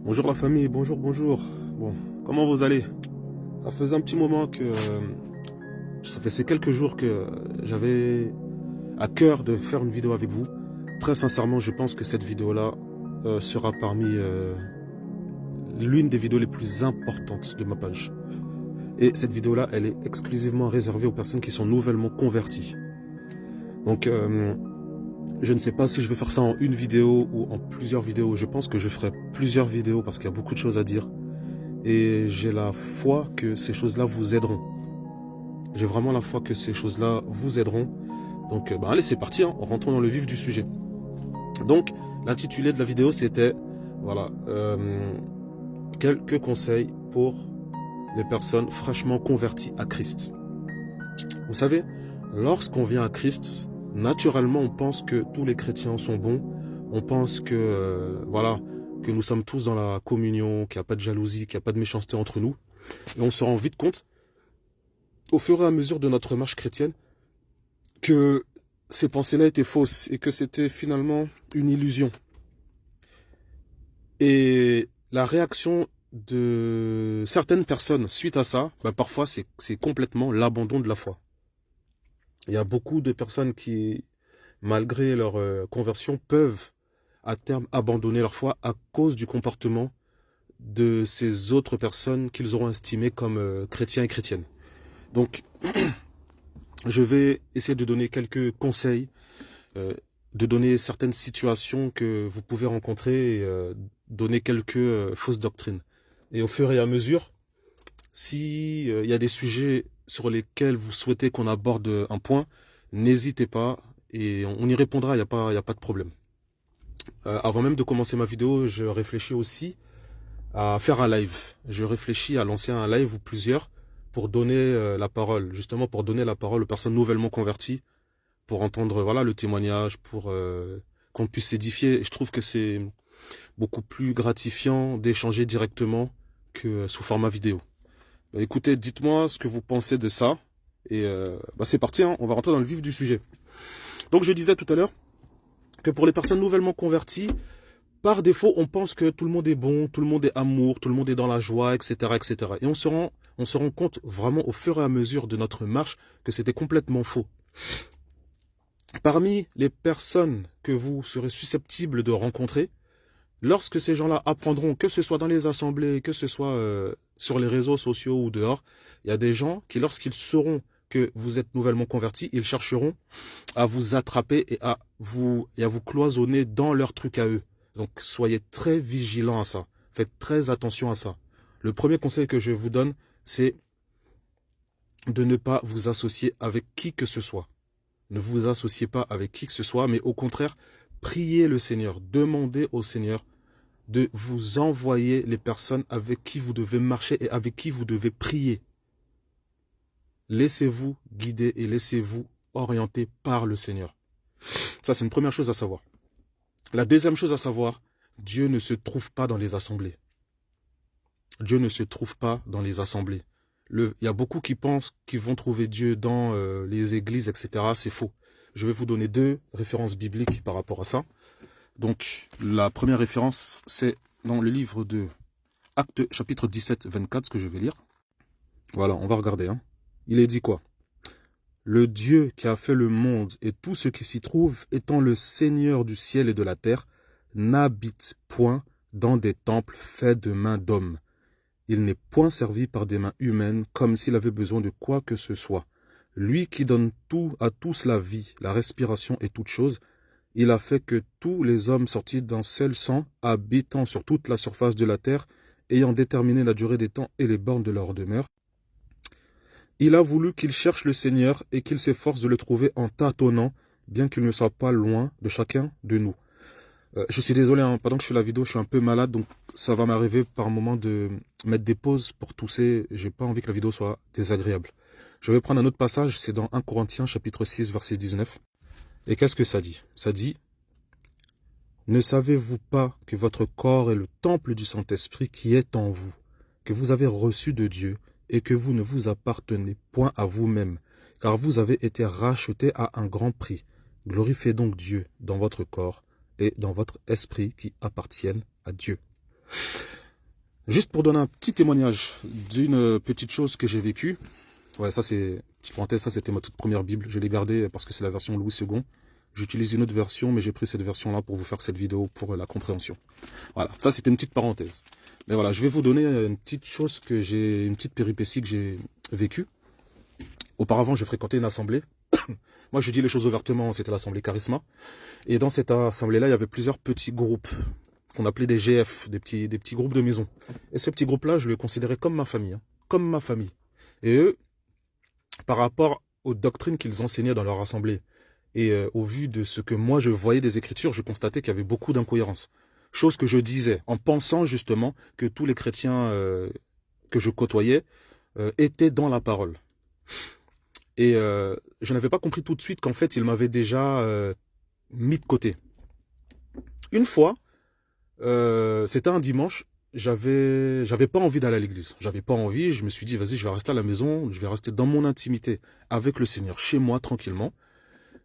Bonjour la famille, bonjour, bonjour. Bon, comment vous allez? Ça faisait un petit moment que... ça fait ces quelques jours que j'avais à cœur de faire une vidéo avec vous. Très sincèrement, je pense que cette vidéo-là sera parmi l'une des vidéos les plus importantes de ma page. Et cette vidéo-là, elle est exclusivement réservée aux personnes qui sont nouvellement converties. Donc, je ne sais pas si je vais faire ça en une vidéo ou en plusieurs vidéos. Je pense que je ferai plusieurs vidéos parce qu'il y a beaucoup de choses à dire. Et j'ai la foi que ces choses-là vous aideront. J'ai vraiment la foi que ces choses-là vous aideront. Donc, allez, c'est parti, hein, rentrons dans le vif du sujet. Donc, l'intitulé de la vidéo, c'était, voilà, quelques conseils pour les personnes fraîchement converties à Christ. Vous savez, lorsqu'on vient à Christ, naturellement, on pense que tous les chrétiens sont bons. On pense que, voilà, que nous sommes tous dans la communion, qu'il n'y a pas de jalousie, qu'il n'y a pas de méchanceté entre nous. Et on se rend vite compte, au fur et à mesure de notre marche chrétienne, que ces pensées-là étaient fausses et que c'était finalement une illusion. Et la réaction de certaines personnes suite à ça, parfois c'est complètement l'abandon de la foi. Il y a beaucoup de personnes qui, malgré leur conversion, peuvent à terme abandonner leur foi à cause du comportement de ces autres personnes qu'ils auront estimées comme chrétiens et chrétiennes. Donc, je vais essayer de donner quelques conseils, de donner certaines situations que vous pouvez rencontrer et donner quelques fausses doctrines. Et au fur et à mesure, si il y a des sujets sur lesquels vous souhaitez qu'on aborde un point, n'hésitez pas et on y répondra, il n'y a pas de problème. Avant même de commencer ma vidéo, je réfléchis aussi à faire un live. Je réfléchis à lancer un live ou plusieurs pour donner la parole, justement pour donner la parole aux personnes nouvellement converties, pour entendre voilà le témoignage, pour qu'on puisse s'édifier. Je trouve que c'est beaucoup plus gratifiant d'échanger directement que sous format vidéo. Écoutez, dites-moi ce que vous pensez de ça. Et c'est parti, hein, on va rentrer dans le vif du sujet. Donc je disais tout à l'heure que pour les personnes nouvellement converties, par défaut, on pense que tout le monde est bon, tout le monde est amour, tout le monde est dans la joie, etc., etc. Et on se rend compte vraiment au fur et à mesure de notre marche que c'était complètement faux. Parmi les personnes que vous serez susceptibles de rencontrer, lorsque ces gens-là apprendront, que ce soit dans les assemblées, que ce soit sur les réseaux sociaux ou dehors, il y a des gens qui, lorsqu'ils sauront que vous êtes nouvellement convertis, ils chercheront à vous attraper et à vous cloisonner dans leurs trucs à eux. Donc, soyez très vigilants à ça. Faites très attention à ça. Le premier conseil que je vous donne, c'est de ne pas vous associer avec qui que ce soit. Ne vous associez pas avec qui que ce soit, mais au contraire, priez le Seigneur. Demandez au Seigneur de vous envoyer les personnes avec qui vous devez marcher et avec qui vous devez prier. Laissez-vous guider et laissez-vous orienter par le Seigneur. Ça, c'est une première chose à savoir. La deuxième chose à savoir, Dieu ne se trouve pas dans les assemblées. Dieu ne se trouve pas dans les assemblées. Il y a beaucoup qui pensent qu'ils vont trouver Dieu dans les églises, etc. C'est faux. Je vais vous donner 2 références bibliques par rapport à ça. Donc, la première référence, c'est dans le livre de Actes, chapitre 17, 24, ce que je vais lire. Voilà, on va regarder. Hein. Il est dit quoi? Le Dieu qui a fait le monde et tout ce qui s'y trouve, étant le Seigneur du ciel et de la terre, n'habite point dans des temples faits de mains d'hommes. Il n'est point servi par des mains humaines comme s'il avait besoin de quoi que ce soit. Lui qui donne tout à tous la vie, la respiration et toutes choses, il a fait que tous les hommes sortis d'un seul sang, habitant sur toute la surface de la terre, ayant déterminé la durée des temps et les bornes de leur demeure, il a voulu qu'ils cherchent le Seigneur et qu'ils s'efforcent de le trouver en tâtonnant, bien qu'il ne soit pas loin de chacun de nous. Je suis désolé, hein, pendant que je fais la vidéo, je suis un peu malade, donc ça va m'arriver par moment de mettre des pauses pour tousser. J'ai pas envie que la vidéo soit désagréable. Je vais prendre un autre passage, c'est dans 1 Corinthiens, chapitre 6, verset 19. Et qu'est-ce que ça dit? Ça dit: ne savez-vous pas que votre corps est le temple du Saint-Esprit qui est en vous, que vous avez reçu de Dieu, et que vous ne vous appartenez point à vous-même, car vous avez été rachetés à un grand prix. Glorifiez donc Dieu dans votre corps et dans votre esprit qui appartiennent à Dieu. Juste pour donner un petit témoignage d'une petite chose que j'ai vécue. Ouais, ça c'est, petite parenthèse, ça c'était ma toute première Bible. Je l'ai gardée parce que c'est la version Louis II. J'utilise une autre version, mais j'ai pris cette version-là pour vous faire cette vidéo pour la compréhension. Voilà, ça c'était une petite parenthèse. Mais voilà, je vais vous donner une petite chose que j'ai, une petite péripétie que j'ai vécue. Auparavant, je fréquentais une assemblée. Moi, je dis les choses ouvertement, c'était l'assemblée Charisma. Et dans cette assemblée-là, il y avait plusieurs petits groupes qu'on appelait des GF, des petits groupes de maison. Et ce petit groupe-là, je le considérais comme ma famille. Comme ma famille. Et eux, par rapport aux doctrines qu'ils enseignaient dans leur assemblée, et au vu de ce que moi je voyais des Écritures, je constatais qu'il y avait beaucoup d'incohérences. Chose que je disais, en pensant justement que tous les chrétiens que je côtoyais étaient dans la parole. Et je n'avais pas compris tout de suite qu'en fait, ils m'avaient déjà mis de côté. Une fois, c'était un dimanche, j'avais pas envie d'aller à l'église. J'avais pas envie, je me suis dit, vas-y, je vais rester à la maison, je vais rester dans mon intimité avec le Seigneur, chez moi, tranquillement.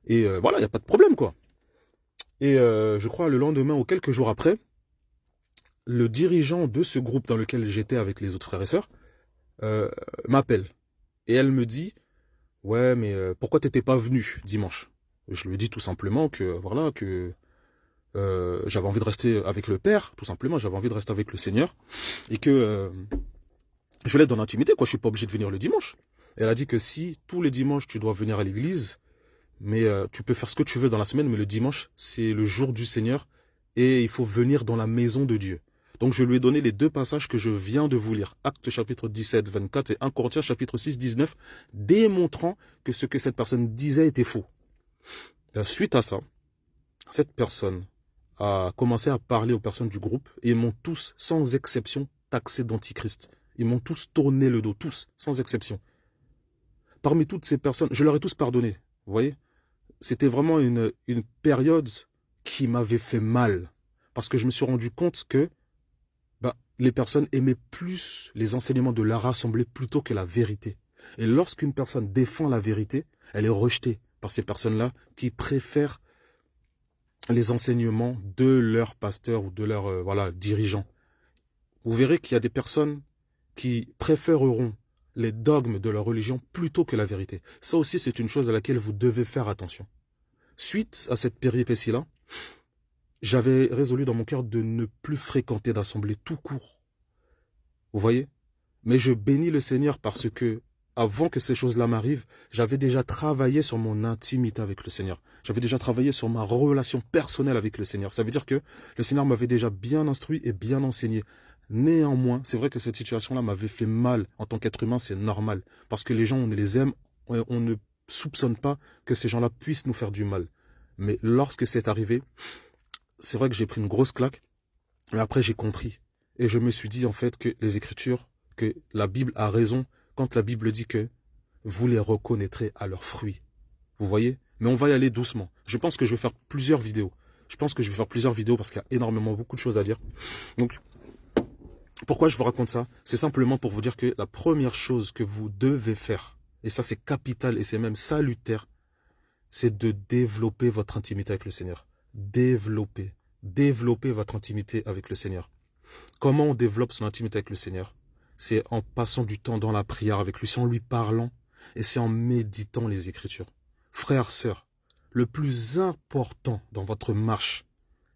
Et voilà, il n'y a pas de problème, quoi. Et je crois le lendemain ou quelques jours après, le dirigeant de ce groupe dans lequel j'étais avec les autres frères et sœurs m'appelle. Et elle me dit, ouais, mais pourquoi t'étais pas venu dimanche? Je lui dis tout simplement que, voilà, que j'avais envie de rester avec le Père, tout simplement, j'avais envie de rester avec le Seigneur, et que je voulais être dans l'intimité, quoi, je suis pas obligé de venir le dimanche. Elle a dit que si tous les dimanches tu dois venir à l'église, mais tu peux faire ce que tu veux dans la semaine, mais le dimanche, c'est le jour du Seigneur, et il faut venir dans la maison de Dieu. Donc je lui ai donné les deux passages que je viens de vous lire, Actes chapitre 17, 24 et 1 Corinthiens chapitre 6, 19, démontrant que ce que cette personne disait était faux. Suite à ça, cette personne a commencé à parler aux personnes du groupe, et ils m'ont tous, sans exception, taxé d'antichrist. Ils m'ont tous tourné le dos, tous, sans exception. Parmi toutes ces personnes, je leur ai tous pardonné, vous voyez. C'était vraiment une période qui m'avait fait mal, parce que je me suis rendu compte que les personnes aimaient plus les enseignements de leur assemblée plutôt que la vérité. Et lorsqu'une personne défend la vérité, elle est rejetée par ces personnes-là qui préfèrent les enseignements de leur pasteur ou de leur dirigeant. Vous verrez qu'il y a des personnes qui préféreront les dogmes de leur religion plutôt que la vérité. Ça aussi, c'est une chose à laquelle vous devez faire attention. Suite à cette péripétie-là, j'avais résolu dans mon cœur de ne plus fréquenter d'assemblée tout court. Vous voyez? Mais je bénis le Seigneur parce que, avant que ces choses-là m'arrivent, j'avais déjà travaillé sur mon intimité avec le Seigneur. J'avais déjà travaillé sur ma relation personnelle avec le Seigneur. Ça veut dire que le Seigneur m'avait déjà bien instruit et bien enseigné. Néanmoins, c'est vrai que cette situation-là m'avait fait mal. En tant qu'être humain, c'est normal. Parce que les gens, on les aime, on ne soupçonne pas que ces gens-là puissent nous faire du mal. Mais lorsque c'est arrivé, c'est vrai que j'ai pris une grosse claque. Mais après, j'ai compris. Et je me suis dit, en fait, que les Écritures, que la Bible a raison quand la Bible dit que vous les reconnaîtrez à leurs fruits. Vous voyez? Mais on va y aller doucement. Je pense que je vais faire plusieurs vidéos. parce qu'il y a énormément, beaucoup de choses à dire. Donc, pourquoi je vous raconte ça? C'est simplement pour vous dire que la première chose que vous devez faire, et ça c'est capital et c'est même salutaire, c'est de développer votre intimité avec le Seigneur. Développer votre intimité avec le Seigneur. Comment on développe son intimité avec le Seigneur? C'est en passant du temps dans la prière avec lui, c'est en lui parlant, et c'est en méditant les Écritures. Frères, sœurs, le plus important dans votre marche,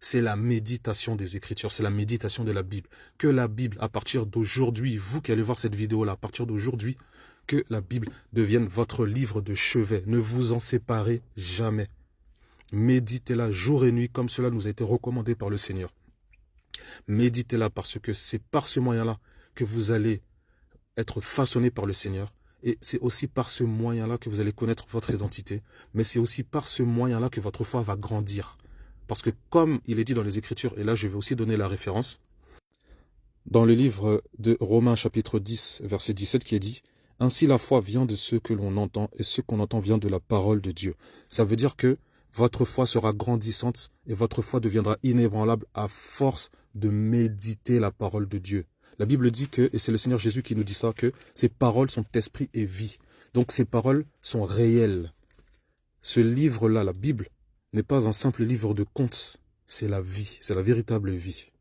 c'est la méditation des Écritures, c'est la méditation de la Bible. Que la Bible, à partir d'aujourd'hui, vous qui allez voir cette vidéo-là, à partir d'aujourd'hui, que la Bible devienne votre livre de chevet. Ne vous en séparez jamais. Méditez-la jour et nuit, comme cela nous a été recommandé par le Seigneur. Méditez-la parce que c'est par ce moyen-là que vous allez être façonné par le Seigneur. Et c'est aussi par ce moyen-là que vous allez connaître votre identité. Mais c'est aussi par ce moyen-là que votre foi va grandir. Parce que comme il est dit dans les Écritures, et là je vais aussi donner la référence, dans le livre de Romains chapitre 10, verset 17 qui est dit « Ainsi la foi vient de ce que l'on entend, et ce qu'on entend vient de la parole de Dieu. » Ça veut dire que votre foi sera grandissante et votre foi deviendra inébranlable à force de méditer la parole de Dieu. La Bible dit que, et c'est le Seigneur Jésus qui nous dit ça, que ces paroles sont esprit et vie. Donc ces paroles sont réelles. Ce livre-là, la Bible, n'est pas un simple livre de contes, c'est la vie, c'est la véritable vie.